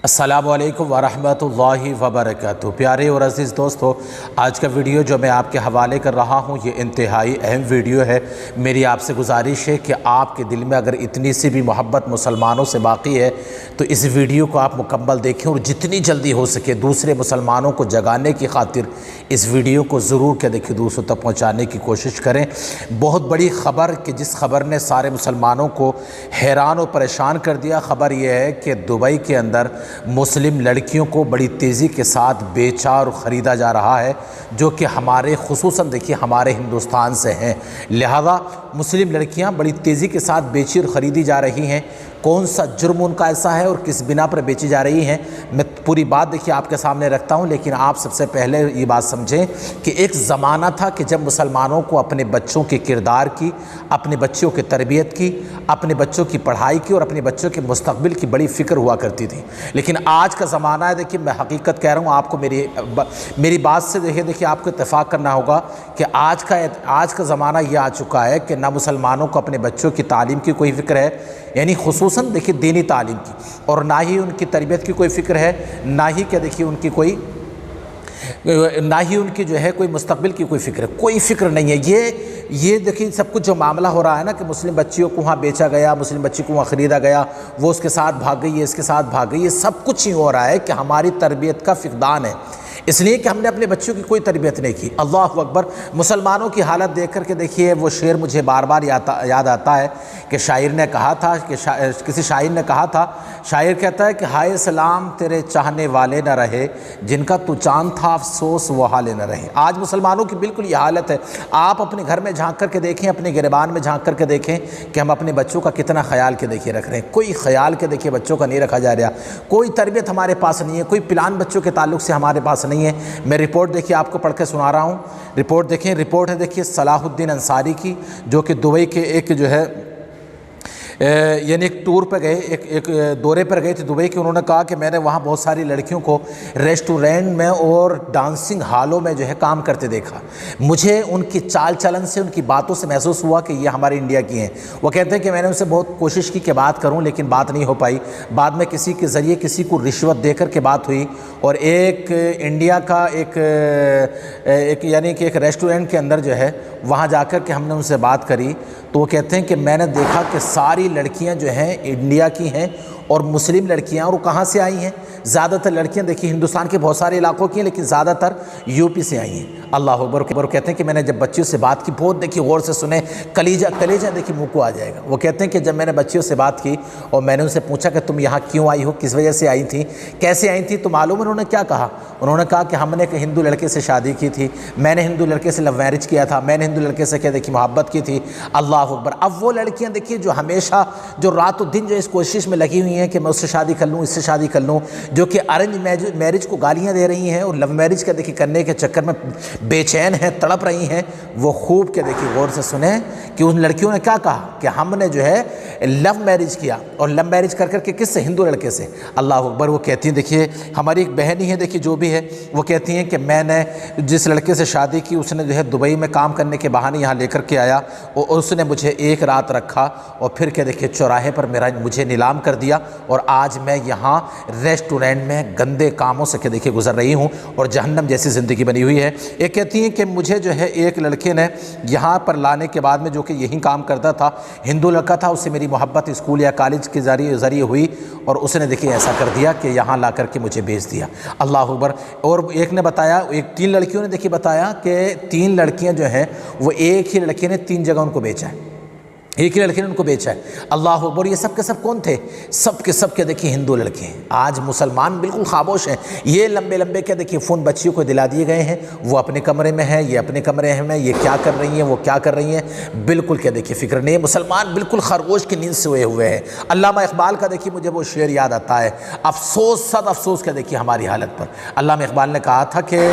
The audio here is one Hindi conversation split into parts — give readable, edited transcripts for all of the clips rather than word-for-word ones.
अस्सलामु अलैकुम वरहमतुल्लाहि वबरकातुहू। प्यारे और अज़ीज़ दोस्तों, आज का वीडियो जो मैं आपके हवाले कर रहा हूँ ये इंतहाई अहम वीडियो है। मेरी आपसे गुजारिश है कि आपके दिल में अगर इतनी सी भी मोहब्बत मुसलमानों से बाकी है तो इस वीडियो को आप मुकम्मल देखें और जितनी जल्दी हो सके दूसरे मुसलमानों को जगाने की खातिर इस वीडियो को ज़रूर क्या देखिए दूसरों तक पहुँचाने की कोशिश करें। बहुत बड़ी ख़बर कि जिस ख़बर ने सारे मुसलमानों को हैरान और परेशान कर दिया, ख़बर यह है कि दुबई के अंदर मुस्लिम लड़कियों को बड़ी तेज़ी के साथ बेचा और ख़रीदा जा रहा है, जो कि हमारे खुसूसन देखिए हमारे हिंदुस्तान से हैं। लिहाजा मुस्लिम लड़कियां बड़ी तेज़ी के साथ बेची और ख़रीदी जा रही हैं। कौन सा जुर्म उनका ऐसा है और किस बिना पर बेची जा रही हैं, मैं पूरी बात देखिए आपके सामने रखता हूं। लेकिन आप सबसे पहले ये बात समझें कि एक ज़माना था कि जब मुसलमानों को अपने बच्चों के किरदार की, अपने बच्चों की तरबियत की, अपने बच्चों की पढ़ाई की और अपने बच्चों के मुस्तकबिल की बड़ी फ़िक्र हुआ करती थी। लेकिन आज का ज़माना है, देखिए मैं हकीकत कह रहा हूँ आपको, मेरी बात से देखिए आपको इत्तेफाक करना होगा कि आज का ज़माना ये आ चुका है कि ना मुसलमानों को अपने बच्चों की तालीम की कोई फ़िक्र है, यानी खुसूसन देखिए दीनी तालीम की, और ना ही उनकी तरबियत की कोई फ़िक्र है, ना ही क्या देखिए उनकी कोई ना ही उनकी जो है कोई मुस्तकबिल की कोई फ़िक्र नहीं है। ये देखिए सब कुछ जो मामला हो रहा है ना कि मुस्लिम बच्चियों को वहाँ बेचा गया, मुस्लिम बच्ची को वहाँ ख़रीदा गया, वो उसके साथ भाग गई है, इसके साथ भाग गई, ये सब कुछ ही हो रहा है कि हमारी तरबियत का फ़िक़दान है, इसलिए कि हमने अपने बच्चों की कोई तरबियत नहीं की। अल्लाह अकबर। मुसलमानों की हालत देख कर के देखिए वो शेर मुझे बार बार याद आता है कि शायर ने कहा था कि किसी शायर ने कहा था, शायर कहता है कि हाय सलाम तेरे चाहने वाले न रहे, जिनका तू चांद था अफसोस वो हाले न रहे। आज मुसलमानों की बिल्कुल ये हालत है। आप अपने घर में झांक करके देखें, अपने गिरबान में झांक करके देखें कि हम अपने बच्चों का कितना ख्याल के देखिए रख रहे हैं। कोई ख्याल के देखिए बच्चों का नहीं रखा जा रहा, कोई तरबियत हमारे पास नहीं है, कोई प्लान बच्चों के ताल्लुक से हमारे पास नहीं है। मैं रिपोर्ट देखिए आपको पढ़ के सुना रहा हूँ। रिपोर्ट देखें, रिपोर्ट है देखिए सलाहुद्दीन अंसारी की, जो कि दुबई के एक जो है यानी एक टूर पर गए, एक दौरे पर गए थे दुबई के। उन्होंने कहा कि मैंने वहाँ बहुत सारी लड़कियों को रेस्टोरेंट में और डांसिंग हॉलों में जो है काम करते देखा। मुझे उनकी चाल चलन से, उनकी बातों से महसूस हुआ कि ये हमारे इंडिया की हैं। वो कहते हैं कि मैंने उनसे बहुत कोशिश की कि बात करूं, लेकिन बात नहीं हो पाई। बाद में किसी के ज़रिए किसी को रिश्वत देकर के बात हुई और एक इंडिया का एक यानी कि एक रेस्टोरेंट के अंदर जो है वहाँ जाकर के हमने उनसे बात करी, तो वो कहते हैं कि मैंने देखा कि सारी लड़कियां जो हैं इंडिया की हैं और मुस्लिम लड़कियां, और वो कहाँ से आई हैं? ज़्यादातर लड़कियां देखिए हिंदुस्तान के बहुत सारे इलाकों की हैं, लेकिन ज़्यादातर यूपी से आई हैं। अल्लाह अकबर। कहते हैं कि मैंने जब बच्चियों से बात की, बहुत देखिए गौर से सुने, कलीजा देखिए मुँह को आ जाएगा। वो कहते हैं कि जब मैंने बच्चियों से बात की और मैंने उनसे पूछा कि तुम यहाँ क्यों आई हो, किस वजह से आई थी, कैसे आई थी, तो मालूम उन्होंने क्या कहा? उन्होंने कहा कि हमने एक हिंदू लड़के से शादी की थी, मैंने हिंदू लड़के से लव मैरिज किया था, मैंने हिंदू लड़के से क्या देखिए मोहब्बत की थी। अल्लाह अकबर। अब वो लड़कियाँ देखिए जो हमेशा जो रातों दिन जो इस कोशिश में लगी हुई हैं कि मैं उससे शादी कर लूँ, इससे शादी कर लूँ, जो कि अरेंज मैरिज को गालियाँ दे रही हैं और लव मैरिज का देखिए करने के चक्कर में बेचैन हैं, तड़प रही हैं, वो खूब के देखिए गौर से सुने कि उन लड़कियों ने क्या कहा कि हमने जो है लव मैरिज किया, और लव मैरिज कर करके किससे? हिंदू लड़के से। अल्लाह अकबर। वो कहती हैं देखिए हमारी एक बहन ही है देखिए जो भी है, वो कहती हैं कि मैंने जिस लड़के से शादी की उसने जो है दुबई में काम करने के बहाने यहाँ लेकर के आया और उसने मुझे एक रात रखा और फिर क्या देखिए चौराहे पर मुझे नीलाम कर दिया, और आज मैं यहाँ रेस्टोरेंट में गंदे कामों से क्या देखिए गुजर रही हूँ और जहन्नम जैसी ज़िंदगी बनी हुई है। एक कहती हैं कि मुझे जो है एक लड़के ने यहाँ पर लाने के बाद में, जो कि यही काम करता था, हिंदू लड़का था, उससे मेरी मोहब्बत स्कूल या कॉलेज के ज़रिए हुई और उसने देखिए ऐसा कर दिया कि यहाँ ला करके मुझे भेज दिया। अल्लाह अकबर। और एक ने बताया, 3 लड़कियों ने देखिए बताया कि 3 लड़कियाँ जो हैं वो एक ही लड़के ने 3 जगह उनको बेचा है, एक ही लड़के ने उनको बेचा है। अल्लाह अकबर। ये सब के सब कौन थे? सब के सब क्या देखिए हिंदू लड़के हैं। आज मुसलमान बिल्कुल खामोश हैं। ये लंबे लंबे क्या देखिए फ़ोन बच्चियों को दिला दिए गए हैं, वो अपने कमरे में है, ये अपने कमरे में, ये क्या कर रही हैं, वो क्या कर रही हैं, बिल्कुल क्या देखिए फ़िक्र नहीं है। मुसलमान बिल्कुल खरगोश की नींद सोए हुए हैं। अल्लामा इकबाल का देखिए मुझे वो शेर याद आता है, अफसोस सद अफसोस क्या देखिए हमारी हालत पर। अल्लामा इकबाल ने कहा था कि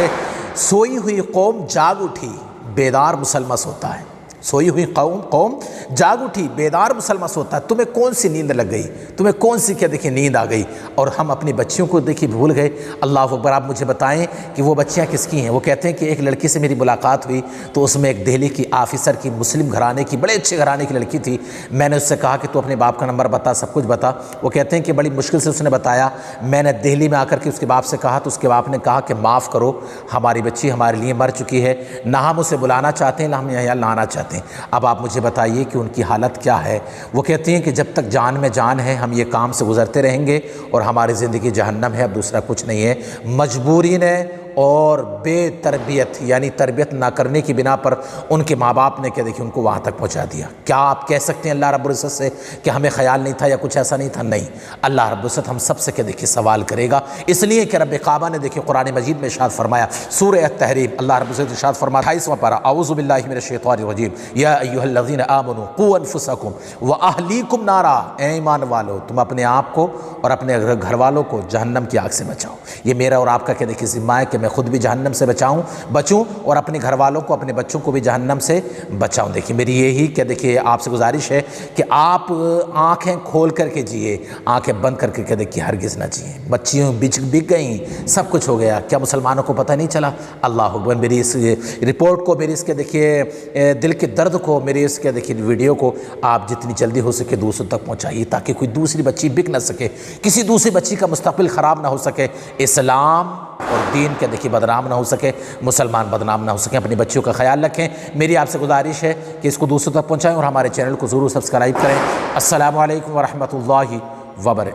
सोई हुई कौम जाग उठी, बेदार मुसलमान सोता है। सोई हुई कौम जाग उठी, बेदार मुसलमान सोता है। तुम्हें कौन सी नींद लग गई, तुम्हें कौन सी क्या देखिए नींद आ गई, और हम अपनी बच्चियों को देखिए भूल गए। अल्लाह अकबर। आप मुझे बताएं कि वो बच्चियां किसकी हैं। वो कहते हैं कि एक लड़की से मेरी मुलाकात हुई तो उसमें एक दिल्ली की ऑफिसर की, मुस्लिम घराने की, बड़े अच्छे घराने की लड़की थी। मैंने उससे कहा कि तू अपने बाप का नंबर बता, सब कुछ बता। वो कहते हैं कि बड़ी मुश्किल से उसने बताया। मैंने दिल्ली में आकर के उसके बाप से कहा तो उसके बाप ने कहा कि माफ़ करो, हमारी बच्ची हमारे लिए मर चुकी है, ना हम उसे बुलाना चाहते हैं ना हम यहाँ लाना चाहते हैं। अब आप मुझे बताइए कि उनकी हालत क्या है। वो कहती हैं कि जब तक जान में जान है हम ये काम से गुजरते रहेंगे और हमारी ज़िंदगी जहन्नम है, अब दूसरा कुछ नहीं है। मजबूरी ने और बेतरबियत यानी तरबियत ना करने की बिना पर उनके माँ बाप ने क्या देखिए उनको वहाँ तक पहुँचा दिया। क्या आप कह सकते हैं अल्लाह रब्बुल इज़्ज़त से कि हमें ख्याल नहीं था या कुछ ऐसा नहीं था? नहीं, अल्लाह रब्बुल इज़्ज़त हम सब से क्या देखिए सवाल करेगा। इसलिए कि रब्बे काबा ने देखिए कुरान मजीद में इरशाद फरमाया, सूरह अत-तहरीम, अल्लाह रब्बुल इज़्ज़त इरशाद फरमाया 28वां पारा, औज़ु बिल्लाहि मिनश शैतानिर रजीम, या अय्युहल्लज़ीना आमनू क़ू अनफुसकुम व अहलीकुम नारा, ए ईमान वालो तुम अपने आप को और अपने घर वालों को जहन्नम की आग से बचाओ। ये मेरा और आपका क्या देखिए ज़िम्मा है कि मैं खुद भी जहन्नम से बचूं और अपने घर वालों को, अपने बच्चों को भी जहन्नम से बचाऊं। देखिए मेरी यही क्या देखिए आपसे गुजारिश है कि आप आंखें खोल करके जिए, आंखें बंद करके क्या देखिए हरगिज़ ना जिए। बच्चियों बिक गई, सब कुछ हो गया, क्या मुसलमानों को पता नहीं चला? अल्लाह अकबर। मेरी इस रिपोर्ट को, मेरी इसके देखिए दिल के दर्द को, मेरी इसके देखिए वीडियो को आप जितनी जल्दी हो सके दूसरों तक पहुँचाइए ताकि कोई दूसरी बच्ची बिक ना सके, किसी दूसरी बच्ची का मुस्तकबिल ख़राब ना हो सके, इस्लाम और दीन के देखिए बदनाम ना हो सके, मुसलमान बदनाम ना हो सके। अपनी बच्चियों का ख्याल रखें। मेरी आपसे गुजारिश है कि इसको दूसरों तक पहुंचाएं और हमारे चैनल को ज़रूर सब्सक्राइब करें। अस्सलामु अलैकुम व रहमतुल्लाहि व बरकातहू।